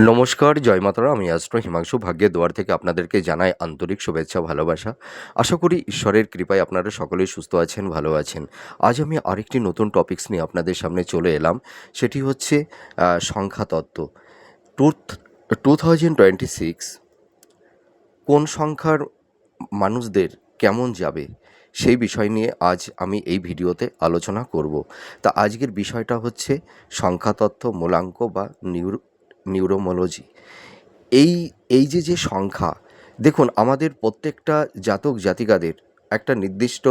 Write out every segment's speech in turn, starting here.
নমস্কার, জয় মাতারা। আমি অ্যাস্ট্রো হিমাংশু ভাগ্যের দুয়ার থেকে আপনাদেরকে জানাই আন্তরিক শুভেচ্ছা, ভালোবাসা। আশা করি ঈশ্বরের কৃপায় আপনারা সকলেই সুস্থ আছেন, ভালো আছেন। আজ আমি আরেকটি নতুন টপিকস নিয়ে আপনাদের সামনে চলে এলাম। সেটি হচ্ছে সংখ্যাতত্ত্ব। টুথ 2026 কোন সংখ্যার মানুষদের কেমন যাবে, সেই বিষয় নিয়ে আজ আমি এই ভিডিওতে আলোচনা করব। তা আজকের বিষয়টা হচ্ছে সংখ্যাতত্ত্ব, মূলাঙ্ক বা নিউরোমোলজি। এই এই যে সংখ্যা, দেখুন আমাদের প্রত্যেকটা জাতক জাতিকাদের একটা নির্দিষ্ট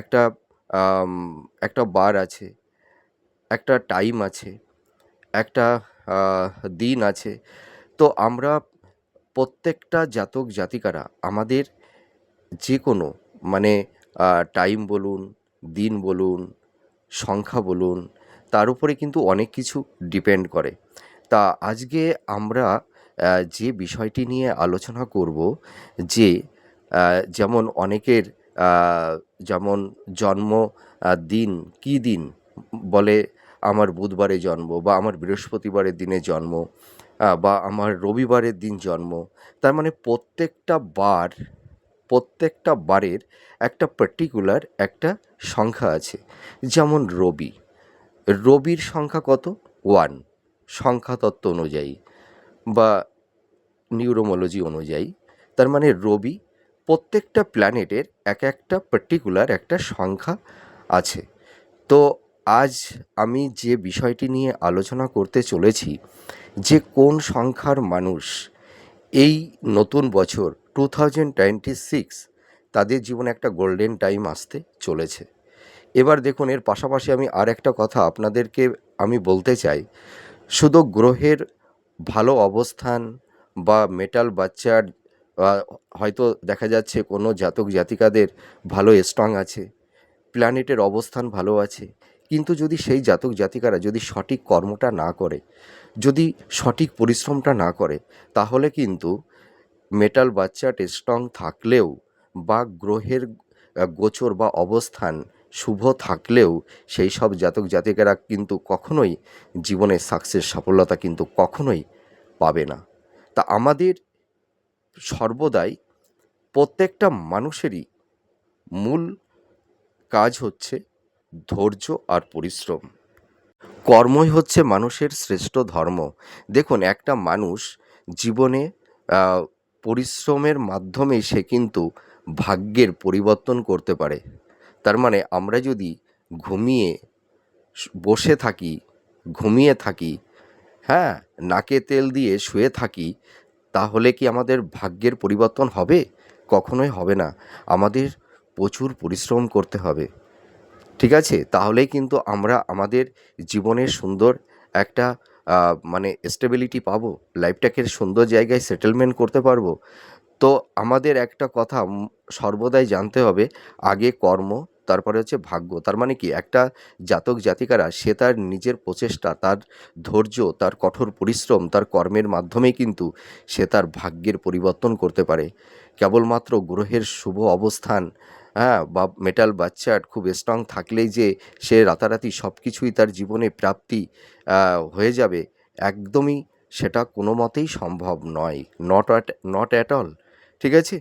একটা আম, একটা বার আছে, একটা টাইম আছে, একটা আহ, দিন আছে। তো আমরা প্রত্যেকটা জাতক জাতিকারা আমাদের যে কোনো মানে টাইম বলুন, দিন বলুন, সংখ্যা বলুন, তার উপরে কিন্তু অনেক কিছু ডিপেন্ড করে। তা আজকে আমরা যে বিষয়টি নিয়ে আলোচনা করব, যে যেমন অনেকের যেমন জন্ম দিন, কী দিন বলে, আমার বুধবারে জন্ম বা আমার বৃহস্পতিবারের দিনে জন্ম, বা আমার রবিবারের দিন জন্ম। তার মানে প্রত্যেকটা বারের একটা পার্টিকুলার একটা সংখ্যা আছে। যেমন রবির সংখ্যা কত? 1, সংখ্যাতত্ত্ব অনুযায়ী বা নিউরোমোলজি অনুযায়ী। তার মানে রবি, প্রত্যেকটা প্ল্যানেটের একটা পার্টিকুলার একটা সংখ্যা আছে। তো আজ আমি যে বিষয়টি নিয়ে আলোচনা করতে চলেছি, যে কোন সংখ্যার মানুষ এই নতুন বছর 2026 তাদের জীবনে একটা গোল্ডেন টাইম আসতে চলেছে। এবার দেখুন, এর পাশাপাশি আমি আর একটা কথা আপনাদেরকে আমি বলতে চাই। শুধু গ্রহের ভালো অবস্থান বা মেটাল বাচ্চার হয়তো দেখা যাচ্ছে কোনো জাতক জাতিকাদের ভালো স্ট্রং আছে, প্ল্যানেটের অবস্থান ভালো আছে, কিন্তু যদি সেই জাতক জাতিকারা যদি সঠিক কর্মটা না করে, যদি সঠিক পরিশ্রমটা না করে, তাহলে কিন্তু মেটাল বাচ্চাট স্ট্রং থাকলেও বা গ্রহের গোচর বা অবস্থান শুভ থাকলেও সেই সব জাতক জাতিকারা কিন্তু কখনোই জীবনে সফলতা কিন্তু কখনোই পাবে না। তা আমাদের সর্বদাই প্রত্যেকটা মানুষেরই মূল কাজ হচ্ছে ধৈর্য আর পরিশ্রম। কর্মই হচ্ছে মানুষের শ্রেষ্ঠ ধর্ম। দেখুন, একটা মানুষ জীবনে আহ, পরিশ্রমের মাধ্যমেই সে কিন্তু ভাগ্যের পরিবর্তন করতে পারে। তার মানে আমরা যদি ঘুমিয়ে বসে থাকি, ঘুমিয়ে থাকি, হ্যাঁ, নাকে তেল দিয়ে শুয়ে থাকি, তাহলে কি আমাদের ভাগ্যের পরিবর্তন হবে? কখনোই হবে না। আমাদের প্রচুর পরিশ্রম করতে হবে, ঠিক আছে? তাহলেই কিন্তু আমরা আমাদের জীবনের সুন্দর একটা মানে স্টেবিলিটি পাবো, লাইফটাকে সুন্দর জায়গায় সেটেলমেন্ট করতে পারবো। তো আমাদের একটা কথা সর্বদাই জানতে হবে, আগে কর্ম, তারপরে হচ্ছে ভাগ্য। তার মানে কি, একটা জাতক জাতিকারা সে তার নিজের প্রচেষ্টা, তার ধৈর্য, তার কঠোর পরিশ্রম, তার কর্মের মাধ্যমেই কিন্তু সে তার ভাগ্যের পরিবর্তন করতে পারে। কেবলমাত্র গ্রহের শুভ অবস্থান, হ্যাঁ, বা মেটাল বাচ্চার খুব স্ট্রং থাকলেই যে সে রাতারাতি সব কিছুই তার জীবনে প্রাপ্তি হয়ে যাবে, একদমই সেটা কোনো মতেই সম্ভব নয়। Not at all. ঠিক আছে?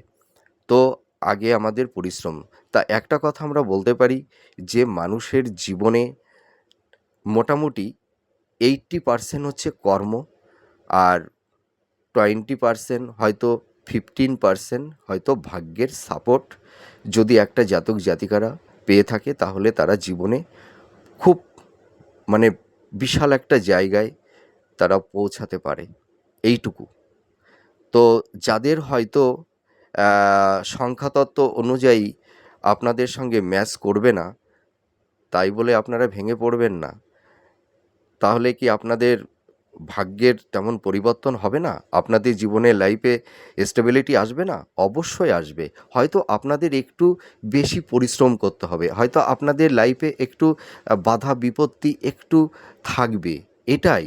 তো আগে আমাদের পরিশ্রম। তা একটা কথা আমরা বলতে পারি, যে মানুষের জীবনে মোটামুটি 80% হচ্ছে কর্ম, আর 20% হয়তো 15% হয়তো ভাগ্যের সাপোর্ট যদি একটা জাতক জাতিকারা পেয়ে থাকে, তাহলে তারা জীবনে খুব মানে বিশাল একটা জায়গায় তারা পৌঁছাতে পারে। এইটুকু। তো যাদের হয়তো সংখ্যাতত্ত্ব অনুযায়ী আপনাদের সঙ্গে ম্যাচ করবে না, তাই বলে আপনারা ভেঙে পড়বেন না। তাহলে কি আপনাদের ভাগ্যের তেমন পরিবর্তন হবে না? আপনাদের জীবনে লাইফে স্টেবিলিটি আসবে না? অবশ্যই আসবে। হয়তো আপনাদের একটু বেশি পরিশ্রম করতে হবে। হয়তো আপনাদের লাইফে একটু বাধা বিপত্তি একটু থাকবে। এটাই।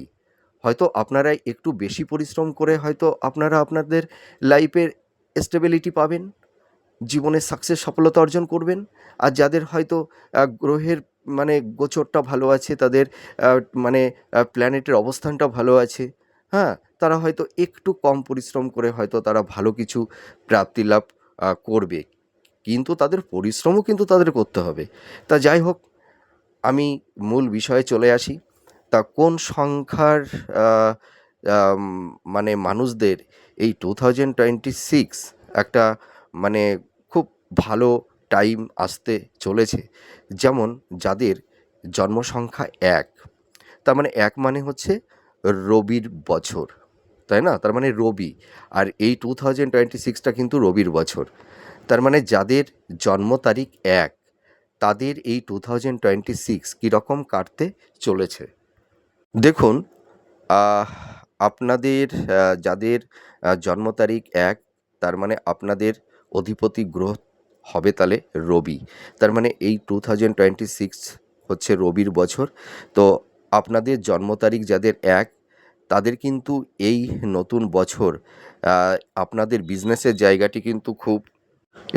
হয়তো আপনারা একটু বেশি পরিশ্রম করে হয়তো আপনারা আপনাদের লাইফের স্টেবিলিটি পাবেন, জীবনে সফলতা অর্জন করবেন। আর যাদের হয়তো গ্রহের মানে গোচরটা ভালো আছে, তাদের মানে প্ল্যানেটের অবস্থানটা ভালো আছে, হ্যাঁ, তারা হয়তো একটু কম পরিশ্রম করে হয়তো তারা ভালো কিছু প্রাপ্তি লাভ করবে। কিন্তু তাদের পরিশ্রমও কিন্তু তাদের করতে হবে। তা যাই হোক, আমি মূল বিষয়ে চলে আসি। তা কোন সংখ্যার আ আম মানে মানুষদের এই 2026 একটা মানে খুব ভালো টাইম আসতে চলেছে। যেমন যাদের জন্ম সংখ্যা ১, তার মানে ১ মানে হচ্ছে রবির বছর, তাই না? তার মানে রবি। আর এই 2026 টা কিন্তু রবির বছর। তার মানে যাদের জন্ম তারিখ ১, তাদের এই 2026 কীরকম কাটতে চলেছে? দেখুন, আহ আপনাদের যাদের জন্ম তারিখ ১, তার মানে আপনাদের অধিপতি গ্রহ হবে তাহলে রবি। তার মানে এই 2026 হচ্ছে রবির বছর। তো আপনাদের জন্ম তারিখ যাদের ১, তাদের কিন্তু এই নতুন বছর আ আপনাদের বিজনেসের জায়গাটি কিন্তু খুব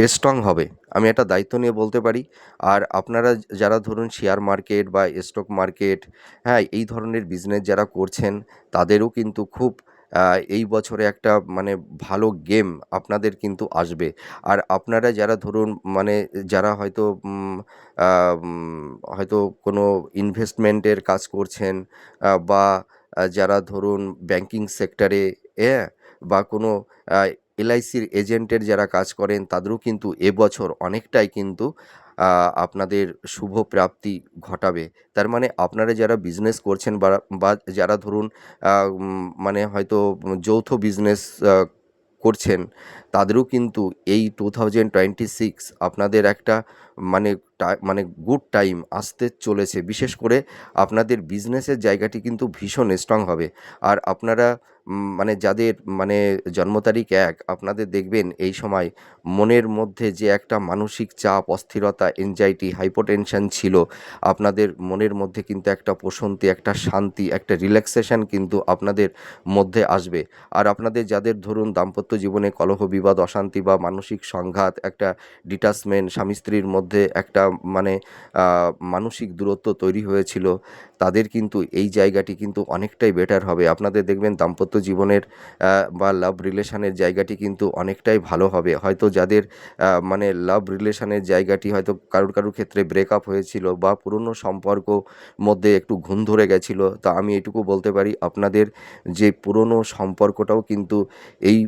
স্ট্রং হবে। আমি এটা দায়িত্ব নিয়ে বলতে পারি। আর আপনারা যারা ধরুন শেয়ার মার্কেট বা স্টক মার্কেট, হ্যাঁ, এই ধরনের বিজনেস যারা করছেন, তাদেরও কিন্তু খুব আ এই বছরে একটা মানে ভালো গেম আপনাদের কিন্তু আসবে। আর আপনারা যারা ধরুন মানে যারা হয়তো আ হয়তো কোনো ইনভেস্টমেন্টের কাজ করছেন, বা যারা ধরুন ব্যাংকিং সেক্টরে, বা কোনো আ এলআইসির এজেন্টের যারা কাজ করেন, তাদেরও কিন্তু এবছর অনেকটাই কিন্তু আপনাদের শুভ প্রাপ্তি ঘটাবে। তার মানে আপনারা যারা বিজনেস করছেন বা যারা ধরুন মানে হয়তো যৌথ বিজনেস করছেন, তাদেরও কিন্তু এই 2026 আপনাদের একটা মানে মানে গুড টাইম আসতে চলেছে। বিশেষ করে আপনাদের বিজনেসের জায়গাটি কিন্তু ভীষণ স্ট্রং হবে। আর আপনারা মানে যাদের মানে জন্ম তারিখ ১, আপনাদের দেখবেন এই সময় মনের মধ্যে যে একটা মানসিক চাপ, অস্থিরতা, এনজাইটি, হাইপোটেনশন ছিল, আপনাদের মনের মধ্যে কিন্তু একটা প্রশান্তি, একটা শান্তি, একটা রিল্যাক্সেশন কিন্তু আপনাদের মধ্যে আসবে। আর আপনাদের যাদের ধরুন দাম্পত্য জীবনে কলহ, বিবাদ, অশান্তি বা মানসিক সংঘাত, একটা ডিটাচমেন্ট, স্বামী-স্ত্রীর মধ্যে একটা মানে আ মানসিক দূরত্ব তৈরি হয়েছিল, তাদের কিন্তু এই জায়গাটি কিন্তু অনেকটাই বেটার হবে। আপনাদের দেখবেন দাম্পত্য জীবনের বা লাভ রিলেশনের জায়গাটি কিন্তু অনেকটাই ভালো হবে। হয়তো যাদের মানে লাভ রিলেশনের জায়গাটি হয়তো কারুর ক্ষেত্রে ব্রেকআপ হয়েছিল বা পুরনো সম্পর্ক মধ্যে একটু ঘুণ ধরে গেছিল, তা আমি এটুকু বলতে পারি আপনাদের যে পুরনো সম্পর্কটাও কিন্তু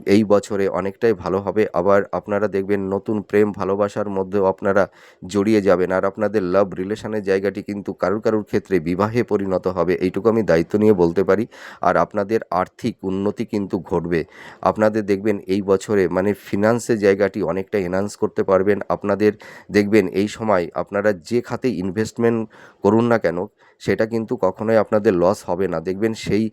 এই বছরে অনেকটাই ভালো হবে। আবার আপনারা দেখবেন নতুন প্রেম ভালোবাসার মধ্যেও আপনারা জড়িয়ে যাবেন। আর আপনাদের লাভ রিলেশনের জায়গাটি কিন্তু কারুর ক্ষেত্রে বিবাহে পরিণত হবে, এইটুকু আমি দায়িত্ব নিয়ে বলতে পারি। আর আপনাদের আর্থিক উন্নতি কিন্তু ঘটবে। আপনাদের দেখবেন এই বছরে মানে ফিন্যান্সের জায়গাটি অনেকটা এনহান্স করতে পারবেন। আপনাদের দেখবেন এই সময় আপনারা যে খাতে ইনভেস্টমেন্ট করুন না কেন, সেটা কিন্তু কখনোই আপনাদের লস হবে না। দেখবেন সেই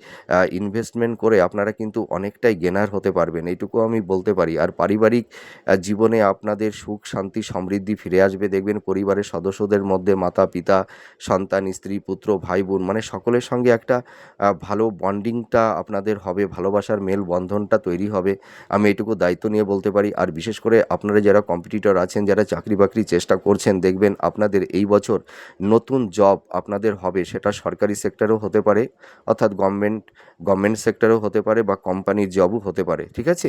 ইনভেস্টমেন্ট করে আপনারা কিন্তু অনেকটাই গেনার হতে পারবেন, এইটুকু আমি বলতে পারি। আর পারিবারিক জীবনে আপনাদের সুখ, শান্তি, সমৃদ্ধি ফিরে আসবে। দেখবেন পরিবারের সদস্যদের মধ্যে মাতা-পিতা, সন্তান, স্ত্রী, পুত্র, ভাই-বোন মানে সকলের সঙ্গে একটা ভালো বন্ডিংটা আপনাদের হবে, ভালোবাসার মেলবন্ধনটা তৈরি হবে। আমি এটুকু দায়িত্ব নিয়ে বলতে পারি। আর বিশেষ করে আপনারা যারা কম্পিটিটর আছেন, যারা চাকরি-বাকরির চেষ্টা করছেন, দেখবেন আপনাদের এই বছর নতুন জব আপনাদের হবে। সেটা সরকারি সেক্টরেও হতে পারে, অর্থাৎ গভর্নমেন্ট সেক্টরেও হতে পারে বা কোম্পানির জবও হতে পারে। ঠিক আছে?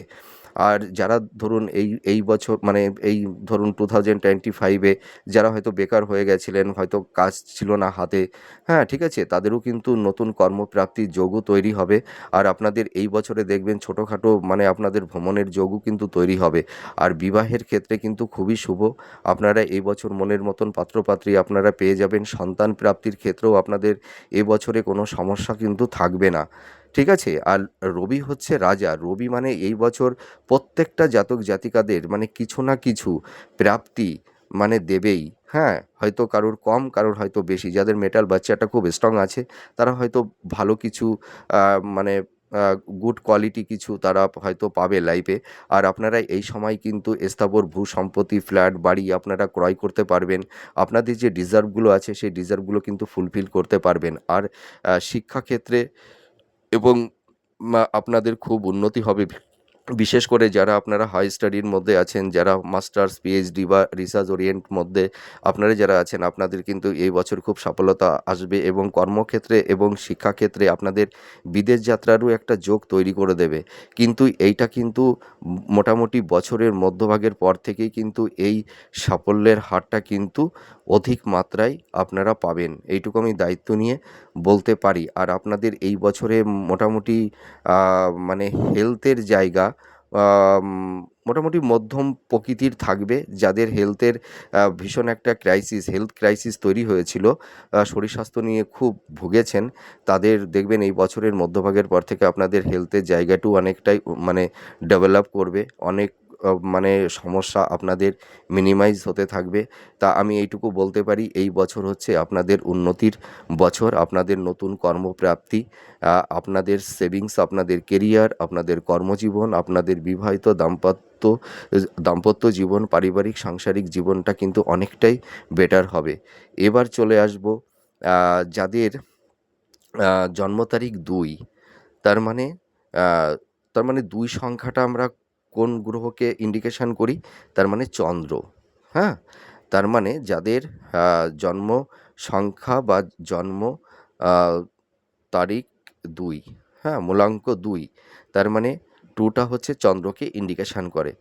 আর যারা ধরুন এই বছর মানে এই ধরুন 2025 এ যারা হয়তো বেকার হয়ে গেছিলেন, হয়তো কাজ ছিল না হাতে, হ্যাঁ, ঠিক আছে? তাদেরও কিন্তু নতুন কর্মপ্রাপ্তির যোগও তৈরি হবে। আর আপনাদের এই বছরে দেখবেন ছোটোখাটো মানে আপনাদের ভ্রমণের যোগও কিন্তু তৈরি হবে। আর বিবাহের ক্ষেত্রে কিন্তু খুবই শুভ। আপনারা এই বছর মনের মতন পাত্র-পাত্রী আপনারা পেয়ে যাবেন। সন্তান প্রাপ্তির ক্ষেত্রেও আপনাদের এ বছরে কোনো সমস্যা কিন্তু থাকবে না। ঠিক আছে? আর রবি হচ্ছে রাজা। রবি মানে এই বছর প্রত্যেকটা জাতক-জাতিকাদের মানে কিছু না কিছু প্রাপ্তি মানে দেবেই। হ্যাঁ? হয়তো কারোর কম, কারোর হয়তো বেশি। যাদের মেটাল বাচ্চাটা খুব স্ট্রং আছে, তারা হয়তো ভালো কিছু আ মানে আ গুড কোয়ালিটি কিছু তারা হয়তো পাবে লাইফে। আর আপনারা এই সময় কিন্তু স্থাবর ভূ-সম্পত্তি, ফ্ল্যাট, বাড়ি আপনারা ক্রয় করতে পারবেন। আপনাদের যে ডিজার্ভগুলো আছে, সেই ডিজার্ভগুলো কিন্তু ফুলফিল করতে পারবেন। আর শিক্ষাক্ষেত্রে এবং আপনাদের খুব উন্নতি হবে বিশেষ করে যারা আপনারা হাই স্টাডির মধ্যে আছেন, যারা মাস্টার্স, পিএইচডি বা রিসার্চ ওরিয়েন্ট মধ্যে আপনারা যারা আছেন, আপনাদের কিন্তু এই বছর খুব সফলতা আসবে এবং কর্মক্ষেত্রে এবং শিক্ষাক্ষেত্রে আপনাদের বিদেশ যাত্রারও একটা যোগ তৈরি করে দেবে। কিন্তু এইটা কিন্তু মোটামুটি বছরের মধ্যভাগের পর থেকেই কিন্তু এই সাফল্যের হারটা কিন্তু অধিক মাত্রায় আপনারা পাবেন, এইটুকু আমি দায়িত্ব নিয়ে বলতে পারি। আর আপনাদের এই বছরে মোটামুটি মানে হেলথের জায়গা আম মোটামুটি মধ্যম প্রকৃতির থাকবে। যাদের হেলথের ভীষণ একটা হেলথ ক্রাইসিস তৈরি হয়েছিল, শরীর স্বাস্থ্য নিয়ে খুব ভুগেছেন, তাদের দেখবেন এই বছরের মধ্যভাগের পর থেকে আপনাদের হেলথের জায়গাটাও অনেকটাই মানে ডেভেলপ করবে। অনেক মানে সমস্যা আপনাদের মিনিমাইজ হতে থাকবে। তা আমি এইটুকু বলতে পারি, এই বছর হচ্ছে আপনাদের উন্নতির বছর, আপনাদের নতুন কর্মপ্রাপ্তি, আপনাদের সেভিংস, আপনাদের কেরিয়ার, আপনাদের কর্মজীবন, আপনাদের বিবাহিত দাম্পত্য জীবন, পারিবারিক সাংসারিক জীবনটা কিন্তু অনেকটাই বেটার হবে। এবার চলে আসব যাদের জন্ম তারিখ ২, তার মানে আ তার মানে ২ সংখ্যাটা আমরা কোন গ্রহকে ইন্ডিকেশন করি? তার মানে চন্দ্র, হ্যাঁ? তার মানে যাদের জন্ম সংখ্যা বা জন্ম আ তারিখ ২, হ্যাঁ? মূলাঙ্ক ২, তার মানে ২ টা হচ্ছে চন্দ্রকে ইন্ডিকেশন করে।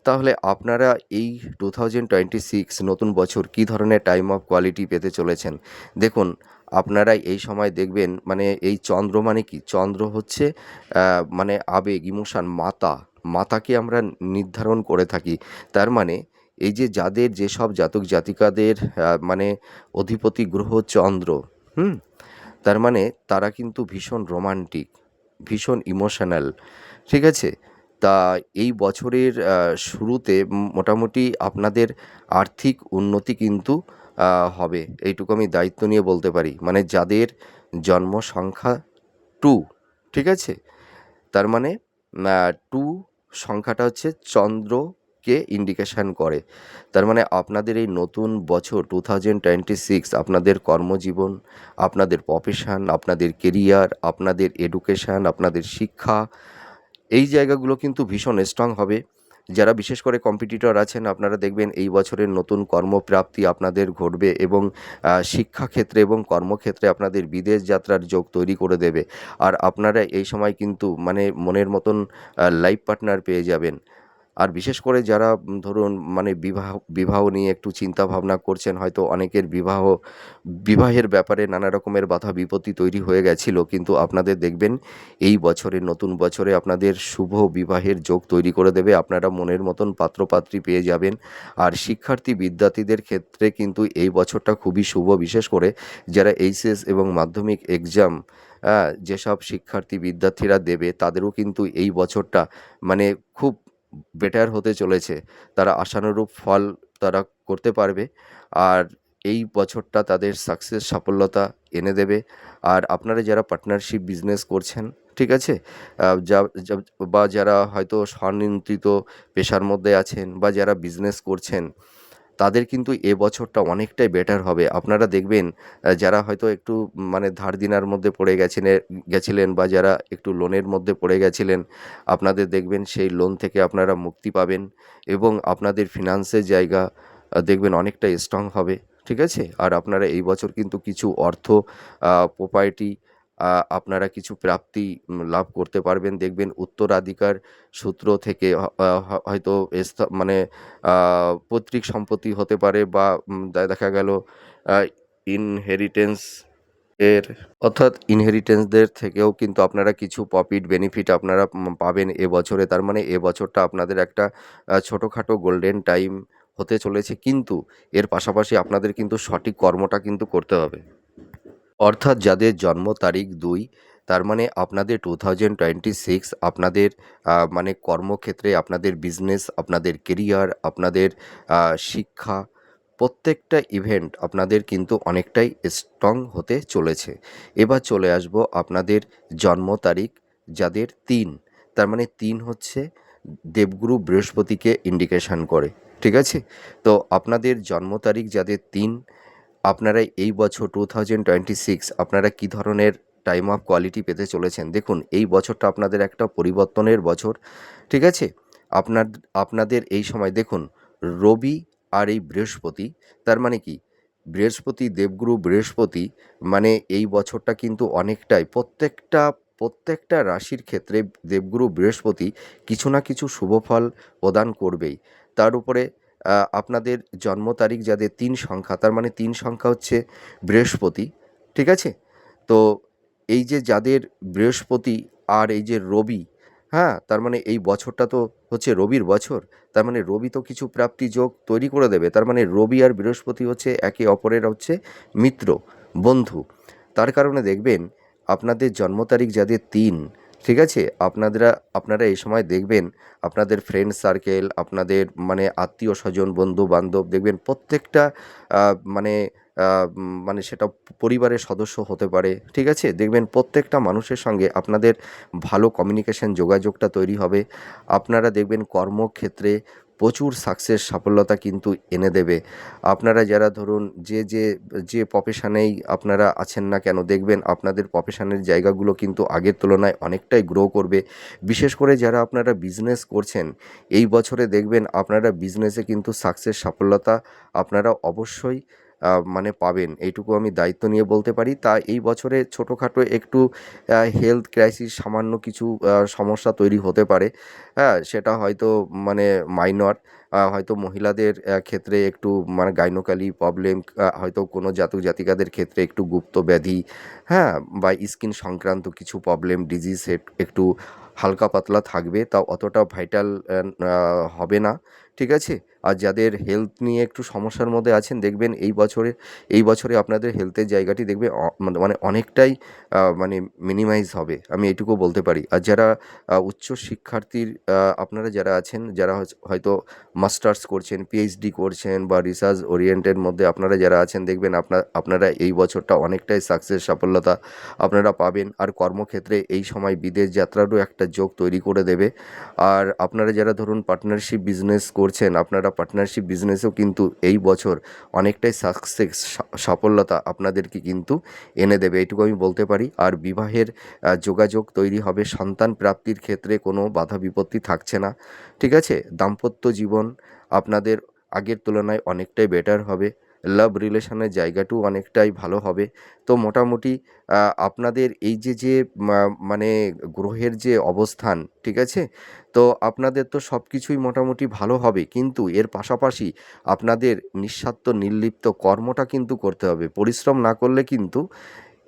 তাহলে আপনারা এই 2026 নতুন বছর কী ধরনের টাইম অফ কোয়ালিটি পেতে চলেছেন? দেখুন, আপনারা এই সময় দেখবেন, মানে এই চন্দ্র মানে কি? চন্দ্র হচ্ছে মানে আবেগ, ইমোশন, মাতাকে আমরা নির্ধারণ করে থাকি। তার মানে এই যে যাদের যেসব জাতক জাতিকাদের মানে অধিপতি গ্রহ চন্দ্র, হুম? তার মানে তারা কিন্তু ভীষণ রোমান্টিক, ভীষণ ইমোশনাল, ঠিক আছে? তা এই বছরের শুরুতে মোটামুটি আপনাদের আর্থিক উন্নতি কিন্তু হবে, এইটুকু আমি দায়িত্ব নিয়ে বলতে পারি। মানে যাদের জন্ম সংখ্যা 2, ঠিক আছে? তার মানে 2 সংখ্যাটা হচ্ছে চন্দ্রকে ইন্ডিকেশন করে। তার মানে আপনাদের এই নতুন বছর 2026 আপনাদের কর্মজীবন, আপনাদের প্রফেশন, আপনাদের কেরিয়ার, আপনাদের এডুকেশন, আপনাদের শিক্ষা, এই জায়গাগুলো কিন্তু ভীষণ স্ট্রং হবে। যারা বিশেষ করে কম্পিটিটর আছেন, আপনারা দেখবেন এই বছরের নতুন কর্মপ্রাপ্তি আপনাদের ঘটবে এবং শিক্ষাক্ষেত্রে এবং কর্মক্ষেত্রে আপনাদের বিদেশ যাত্রার যোগ তৈরি করে দেবে। আর আপনারা এই সময় কিন্তু মানে মনের মতন লাইফ পার্টনার পেয়ে যাবেন। আর বিশেষ করে যারা ধরুন মানে বিবাহ নিয়ে একটু চিন্তা ভাবনা করছেন, হয়তো অনেকের বিবাহের ব্যাপারে নানা রকমের বাধা বিপত্তি তৈরি হয়ে গেছিল, কিন্তু আপনাদের দেখবেন এই বছরে, নতুন বছরে আপনাদের শুভ বিবাহের যোগ তৈরি করে দেবে। আপনারা মনের মতন পাত্রপাত্রী পেয়ে যাবেন। আর শিক্ষার্থী বিদ্যার্থীদের ক্ষেত্রে কিন্তু এই বছরটা খুবই শুভ, বিশেষ করে যারা এইচএস এবং মাধ্যমিক এক্সাম যেসব শিক্ষার্থী বিদ্যার্থীরা দেবে, তাদেরও কিন্তু এই বছরটা মানে খুব বেটার হতে চলেছে। তারা আশানুরূপ ফল তারা করতে পারবে। আর এই বছরটা তাদের সাফল্যতা এনে দেবে। আর আপনারা যারা পার্টনারশিপ বিজনেস করছেন, ঠিক আছে? যা যা বা যারা হয়তো স্বনিয়ন্ত্রিত পেশার মধ্যে আছেন বা যারা বিজনেস করছেন, তাদের কিন্তু এ বছরটা অনেকটাই বেটার হবে। আপনারা দেখবেন যারা হয়তো একটু মানে ধার দেনার মধ্যে পড়ে গেছিলেন বা যারা একটু লোনের মধ্যে পড়ে গেছিলেন, আপনাদের দেখবেন সেই লোন থেকে আপনারা মুক্তি পাবেন এবং আপনাদের ফিনান্সের জায়গা দেখবেন অনেকটা স্ট্রং হবে, ঠিক আছে? আর আপনারা এই বছর কিন্তু কিছু অর্থ প্রপার্টি আপনারা কিছু প্রাপ্তি লাভ করতে পারবেন। দেখবেন উত্তরাধিকার সূত্র থেকে হয়তো মানে আ পৈতৃক সম্পত্তি হতে পারে বা দেখা গেল আ ইনহেরিটেন্স এর অর্থাৎ ইনহেরিটেন্সদের থেকেও কিন্তু আপনারা কিছু প্রফিট বেনিফিট আপনারা পাবেন এ বছরে। তার মানে এ বছরটা আপনাদের একটা ছোটোখাটো গোল্ডেন টাইম হতে চলেছে। কিন্তু এর পাশাপাশি আপনাদের কিন্তু সঠিক কর্মটা কিন্তু করতে হবে। অর্থাৎ যাদের জন্ম তারিখ ২, তার মানে আপনাদের 2026 আপনাদের মানে কর্মক্ষেত্রে, আপনাদের বিজনেস, আপনাদের কেরিয়ার, আপনাদের শিক্ষা, প্রত্যেকটা ইভেন্ট আপনাদের কিন্তু অনেকটাই স্ট্রং হতে চলেছে। এবার চলে আসবো আপনাদের জন্ম তারিখ যাদের ৩, তার মানে ৩ হচ্ছে দেবগুরু বৃহস্পতিকে ইন্ডিকেশন করে, ঠিক আছে? তো আপনাদের জন্ম তারিখ যাদের ৩, আপনারা এই বছর 2026 আপনারা কী ধরনের টাইম অফ কোয়ালিটি পেতে চলেছেন। দেখুন এই বছরটা আপনাদের একটা পরিবর্তনের বছর, ঠিক আছে? আপনার আপনাদের এই সময় দেখুন রবি আর এই বৃহস্পতি, তার মানে কি বৃহস্পতি, দেবগুরু বৃহস্পতি, মানে এই বছরটা কিন্তু অনেকটাই প্রত্যেকটা রাশির ক্ষেত্রে দেবগুরু বৃহস্পতি কিছু না কিছু শুভ ফল প্রদান করবেই। তার উপরে আপনাদের জন্ম তারিখ যাদের ৩ সংখ্যা, তার মানে ৩ সংখ্যা হচ্ছে বৃহস্পতি, ঠিক আছে? তো এই যে যাদের বৃহস্পতি আর এই যে রবি, হ্যাঁ, তার মানে এই বছরটা তো হচ্ছে রবির বছর। তার মানে রবি তো কিছু প্রাপ্তি যোগ তৈরি করে দেবে। তার মানে রবি আর বৃহস্পতি হচ্ছে একে অপরের হচ্ছে মিত্র, বন্ধু। তার কারণে দেখবেন আপনাদের জন্ম তারিখ যাদের ৩, ঠিক আছে? আপনারা এই সময় দেখবেন আপনাদের ফ্রেন্ড সার্কেল, আপনাদের মানে আত্মীয়-স্বজন, বন্ধু-বান্ধব দেখবেন প্রত্যেকটা মানে মানে সেটা পরিবারের সদস্য হতে পারে, ঠিক আছে? দেখবেন প্রত্যেকটা মানুষের সঙ্গে আপনাদের ভালো কমিউনিকেশন, যোগাযোগটা তৈরি হবে। আপনারা দেখবেন কর্মক্ষেত্রে প্রচুর সাকসেস, সাফল্যতা কিন্তু এনে দেবে। আপনারা যারা ধরুন যে প্রফেশনেই আপনারা আছেন না কেন, দেখবেন আপনাদের প্রফেশনের জায়গাগুলো কিন্তু আগের তুলনায় অনেকটাই গ্রো করবে। বিশেষ করে যারা আপনারা বিজনেস করছেন, এই বছরে দেখবেন আপনারা বিজনেসে কিন্তু সাকসেস, সাফল্যতা আপনারা অবশ্যই মানে পাবেন। এইটুকু আমি দায়িত্ব নিয়ে বলতে পারি। তা এই বছরে ছোটোখাটো একটু হেলথ ক্রাইসিস, সামান্য কিছু সমস্যা তৈরি হতে পারে। হ্যাঁ? সেটা হয়তো মানে মাইনর, হয়তো মহিলাদের ক্ষেত্রে একটু মানে গাইনোকলি প্রবলেম, হয়তো কোনো জাতক জাতিকাদের ক্ষেত্রে একটু গুপ্ত ব্যাধি, হ্যাঁ? বা স্কিন সংক্রান্ত কিছু প্রবলেম, ডিজিজ একটু হালকা পাতলা থাকবে, তাও অতটা ভাইটাল হবে না, ঠিক আছে? আর যাদের হেলথ নিয়ে একটু সমস্যার মধ্যে আছেন, দেখবেন এই বছরে আপনাদের হেলথের জায়গাটি দেখবে মানে অনেকটাই মানে মিনিমাইজ হবে, আমি এইটুকু বলতে পারি। আর যারা উচ্চ শিক্ষার্থীর আপনারা যারা আছেন, যারা হয়তো মাস্টার্স করছেন, পিএইচডি করছেন বা রিসার্চ ওরিয়েন্টেড মধ্যে আপনারা যারা আছেন, দেখবেন আপনারা এই বছরটা অনেকটাই সাকসেস, সাফল্যতা আপনারা পাবেন। আর কর্মক্ষেত্রে এই সময় বিদেশ যাত্রারও একটা যোগ তৈরি করে দেবে। আর আপনারা যারা ধরুন পার্টনারশিপ বিজনেস করছেন, আপনারা পার্টনারশিপ বিজনেসেও কিন্তু এই বছর অনেকটাই সাকসেস, সাফল্যতা আপনাদেরকে কিন্তু এনে দেবে, এইটুকু আমি বলতে পারি। আর বিবাহের যোগাযোগ তৈরি হবে, সন্তান প্রাপ্তির ক্ষেত্রে কোনো বাধা বিপত্তি থাকছে না, ঠিক আছে? দাম্পত্য জীবন আপনাদের আগের তুলনায় অনেকটাই বেটার হবে। লাভ রিলেশনের জায়গাটাও অনেকটাই ভালো হবে। তো মোটামুটি আপনাদের এই যে মানে গ্রহের যে অবস্থান, ঠিক আছে? তো আপনাদের তো সব কিছুই মোটামুটি ভালো হবে, কিন্তু এর পাশাপাশি আপনাদের নিঃস্বার্থ নির্লিপ্ত কর্মটা কিন্তু করতে হবে। পরিশ্রম না করলে কিন্তু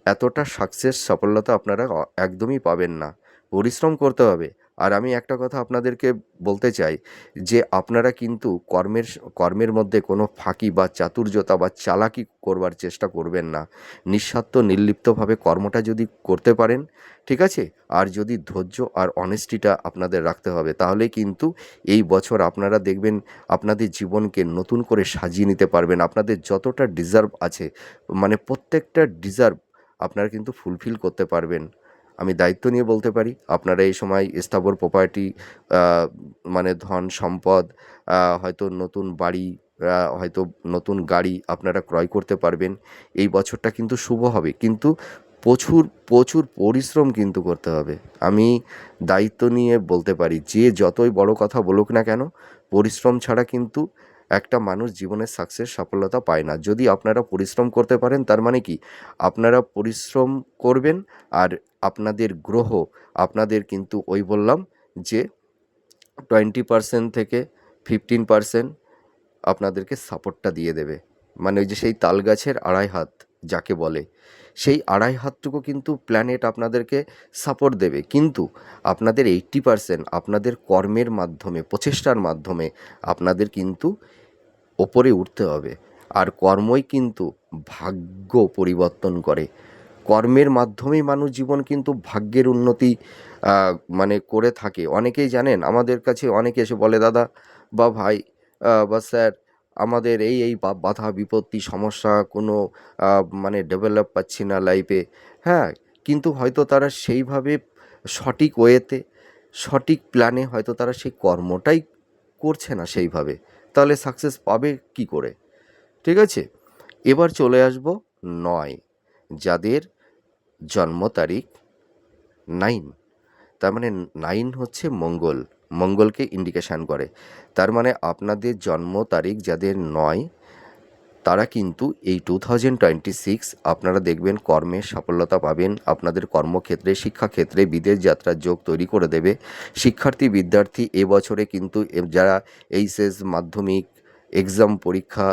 এতটা সাকসেস, সফলতা আপনারা একদমই পাবেন না। পরিশ্রম করতে হবে। আর আমি একটা কথা আপনাদেরকে বলতে চাই যে আপনারা কিন্তু কর্মের মধ্যে কোনো ফাঁকি বা চাতুর্যতা বা চালাকি করবার চেষ্টা করবেন না। নিঃস্বার্থ নির্লিপ্তভাবে কর্মটা যদি করতে পারেন, ঠিক আছে? আর যদি ধৈর্য আর অনেস্টিটা আপনাদের রাখতে হবে, তাহলেই কিন্তু এই বছর আপনারা দেখবেন আপনাদের জীবনকে নতুন করে সাজিয়ে নিতে পারবেন। আপনাদের যতটা ডিজার্ভ আছে, মানে প্রত্যেকটা ডিজার্ভ আপনারা কিন্তু ফুলফিল করতে পারবেন। আমি দায়িত্ব নিয়ে বলতে পারি, আপনারা এই সময় স্থাবর প্রপার্টি, আ মানে ধন সম্পদ, হয়তো নতুন বাড়ি, হয়তো নতুন গাড়ি আপনারা ক্রয় করতে পারবেন। এই বছরটা কিন্তু শুভ হবে। কিন্তু প্রচুর পরিশ্রম কিন্তু করতে হবে। আমি দায়িত্ব নিয়ে বলতে পারি, যে যতই বড় কথা বলুক না কেন, পরিশ্রম ছাড়া কিন্তু একটা মানুষ জীবনে সাকসেস, সফলতা পায় না। যদি আপনারা পরিশ্রম করতে পারেন, তার মানে কি? আপনারা পরিশ্রম করবেন আর আপনাদের গ্রহ আপনাদের কিন্তু ওই বললাম যে 20% থেকে 15% আপনাদেরকে সাপোর্টটা দিয়ে দেবে। মানে ওই যে সেই তাল গাছের আড়াই হাত যাকে বলে, সেই আড়াই হাতটুকু কিন্তু প্ল্যানেট আপনাদেরকে সাপোর্ট দেবে। কিন্তু আপনাদের 80% আপনাদের কর্মের মাধ্যমে, প্রচেষ্টার মাধ্যমে আপনাদের কিন্তু ওপরে উঠতে হবে। আর কর্মই কিন্তু ভাগ্য পরিবর্তন করে। কর্মের মাধ্যমেই মানুষ জীবন কিন্তু ভাগ্যের উন্নতি আ মানে করে থাকে। অনেকেই জানেন আমাদের কাছে অনেকে এসে বলে, "দাদা বা ভাই বা স্যার, আমাদের এই বাধা বিপত্তি সমস্যা, কোনো আ মানে ডেভেলপ পাচ্ছি না লাইফে।" হ্যাঁ? কিন্তু হয়তো তারা সেইভাবে সঠিক ওয়েতে, সঠিক প্ল্যানে হয়তো তারা সেই কর্মটাই করছে না সেইভাবে। তাহলে সাকসেস পাবে কী করে? ঠিক আছে? এবার চলে আসবো ৯, যাদের জন্ম তারিখ 9, তার মানে 9 হচ্ছে মঙ্গল, মঙ্গলকে ইন্ডিকেশান করে। তার মানে আপনাদের জন্ম তারিখ যাদের 9, তারা কিন্তু এই 2026 আপনারা দেখবেন কর্মে সফলতা পাবেন। আপনাদের কর্মক্ষেত্রে, শিক্ষাক্ষেত্রে বিদেশ যাত্রার যোগ তৈরি করে দেবে। শিক্ষার্থী বিদ্যার্থী এবছরে কিন্তু যারা এইচএস মাধ্যমিক এক্সাম পরীক্ষা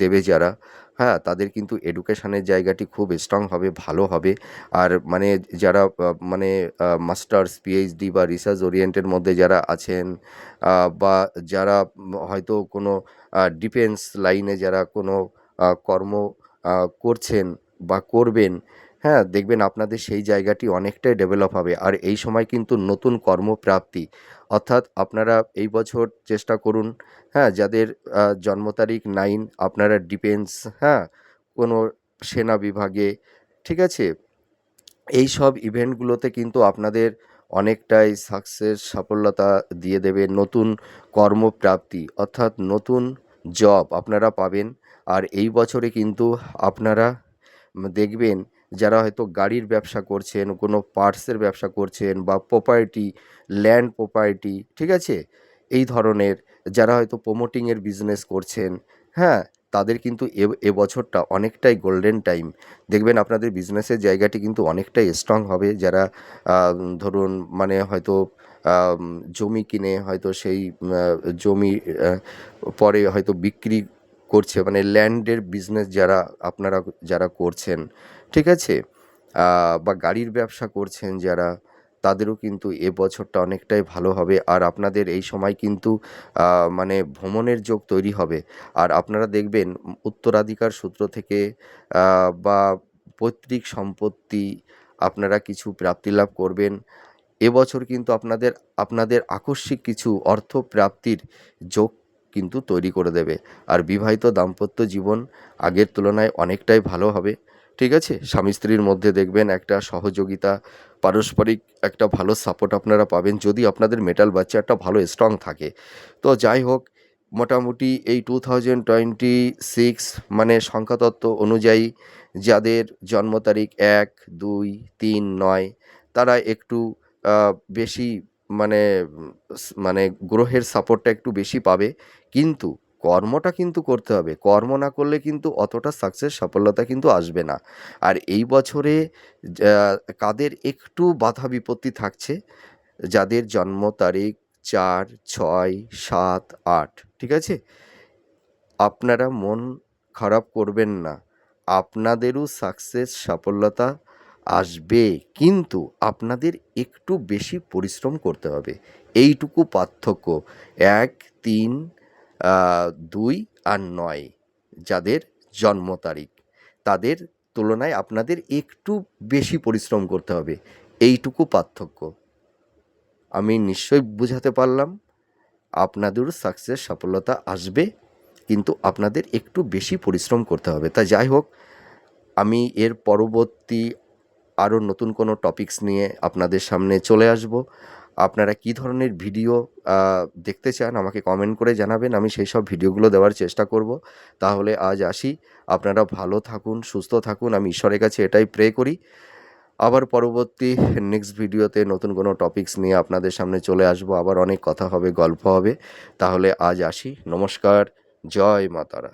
দেবে যারা, হ্যাঁ, তাদের কিন্তু এডুকেশনের জায়গাটি খুব স্ট্রং হবে, ভালো হবে। আর মানে যারা মানে মাস্টার্স, পিএইচডি বা রিসার্চ ওরিয়েন্টের মধ্যে যারা আছেন, বা যারা হয়তো কোনো ডিফেন্স লাইনে যারা কোনো কর্ম করছেন বা করবেন, হ্যাঁ, দেখবেন আপনাদের সেই জায়গাটি অনেকটাই ডেভেলপ হবে। আর এই সময় কিন্তু নতুন কর্মপ্রাপ্তি, অর্থাৎ আপনারা এই বছর চেষ্টা করুন, হ্যাঁ, যাদের জন্ম তারিখ 9, আপনারা ডিফেন্স, হ্যাঁ, কোনো সেনা বিভাগে, ঠিক আছে, এই সব ইভেন্টগুলোতে কিন্তু আপনাদের অনেকটাই সাকসেস, সফলতা দিয়ে দেবে। নতুন কর্মপ্রাপ্তি অর্থাৎ নতুন জব আপনারা পাবেন। আর এই বছরে কিন্তু আপনারা দেখবেন যারা হয়তো গাড়ির ব্যবসা করছেন, কোনো পার্টসের ব্যবসা করছেন বা প্রপার্টি, ল্যান্ড প্রপার্টি, ঠিক আছে, এই ধরনের যারা হয়তো প্রমোটিংয়ের বিজনেস করছেন, হ্যাঁ, তাদের কিন্তু এবছরটা অনেকটাই গোল্ডেন টাইম। দেখবেন আপনাদের বিজনেসের জায়গাটি কিন্তু অনেকটাই স্ট্রং হবে। যারা ধরুন মানে হয়তো জমি কিনে হয়তো সেই জমি পরে হয়তো বিক্রি করছে, মানে ল্যান্ডের বিজনেস যারা আপনারা যারা করছেন, ঠিক আছে, বা গাড়ির ব্যবসা করছেন যারা, তাদেরও কিন্তু এবছরটা অনেকটাই ভালো হবে। আর আপনাদের এই সময় কিন্তু মানে ভ্রমণের যোগ তৈরি হবে। আর আপনারা দেখবেন উত্তরাধিকার সূত্র থেকে বা পৈতৃক সম্পত্তি আপনারা কিছু প্রাপ্তিলাভ করবেন। এবছর কিন্তু আপনাদের আকস্মিক কিছু অর্থ প্রাপ্তির যোগ কিন্তু তৈরি করে দেবে। আর বিবাহিত দাম্পত্য জীবন আগের তুলনায় অনেকটাই ভালো হবে, ঠিক আছে। স্বামী স্ত্রীর মধ্যে দেখবেন একটা সহযোগিতা, পারস্পরিক একটা ভালো সাপোর্ট আপনারা পাবেন যদি আপনাদের মেটাল বাচ্চাটা ভালো স্ট্রং থাকে। তো যাই হোক, মোটামুটি এই 2026 মানে সংখ্যাতত্ত্ব অনুযায়ী যাদের জন্ম তারিখ 1, 2, 3, 9, তারা একটু বেশি মানে মানে গ্রহের সাপোর্টটা একটু বেশি পাবে। কিন্তু কর্মটা কিন্তু করতে হবে। কর্ম না করলে কিন্তু অতটা সাকসেস, সফলতা কিন্তু আসবে না। আর এই বছরে যা কাদের একটু বাধা বিপত্তি থাকছে, যাদের জন্ম তারিখ 4, 6, 7, 8, ঠিক আছে? আপনারা মন খারাপ করবেন না। আপনাদেরও সাকসেস, সফলতা আসবে, কিন্তু আপনাদের একটু বেশি পরিশ্রম করতে হবে। এইটুকু পার্থক্য 1, 3, 2 আর 9 যাদের জন্ম তারিখ, তাদের তুলনায় আপনাদের একটু বেশি পরিশ্রম করতে হবে। এইটুকু পার্থক্য। আমি নিশ্চয়ই বুঝাতে পারলাম। আপনাদেরও সাকসেস, সফলতা আসবে, কিন্তু আপনাদের একটু বেশি পরিশ্রম করতে হবে। তা যাই হোক, আমি এর পরবর্তী আরও নতুন কোনো টপিকস নিয়ে আপনাদের সামনে চলে আসব। আপনারা কী ধরনের ভিডিও দেখতে চান আমাকে কমেন্ট করে জানাবেন। আমি সেই সব ভিডিওগুলো দেওয়ার চেষ্টা করব। তাহলে আজ আসি। আপনারা ভালো থাকুন, সুস্থ থাকুন। আমি ঈশ্বরের কাছে এটাই প্রে করি। আবার পরবর্তী নেক্সট ভিডিওতে নতুন কোনো টপিকস নিয়ে আপনাদের সামনে চলে আসব। আবার অনেক কথা হবে, গল্প হবে। তাহলে আজ আসি। নমস্কার। জয় মা তারা।